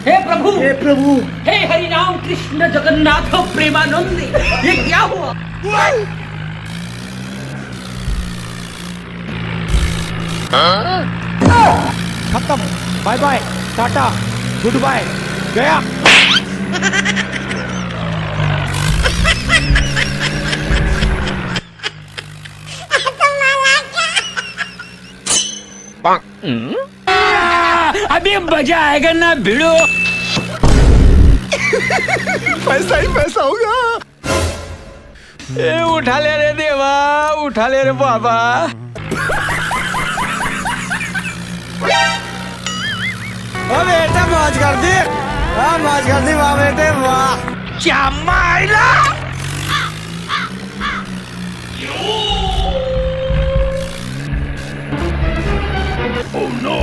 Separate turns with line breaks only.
हे प्रभु,
हे प्रभु,
हे हरि राम कृष्ण जगन्नाथ प्रेमानंद, ये क्या हुआ?
खत्म। Bye bye, ta-ta, goodbye, गया।
अभी मजा आएगा ना भिड़ो।
पैसा ही पैसा होगा।
ए उठा ले रे देवा, उठा ले रे बाबा। बेटा मौज कर दी, मौज कर दी वाह बेटे वाह।
क्या मारा?
Oh no!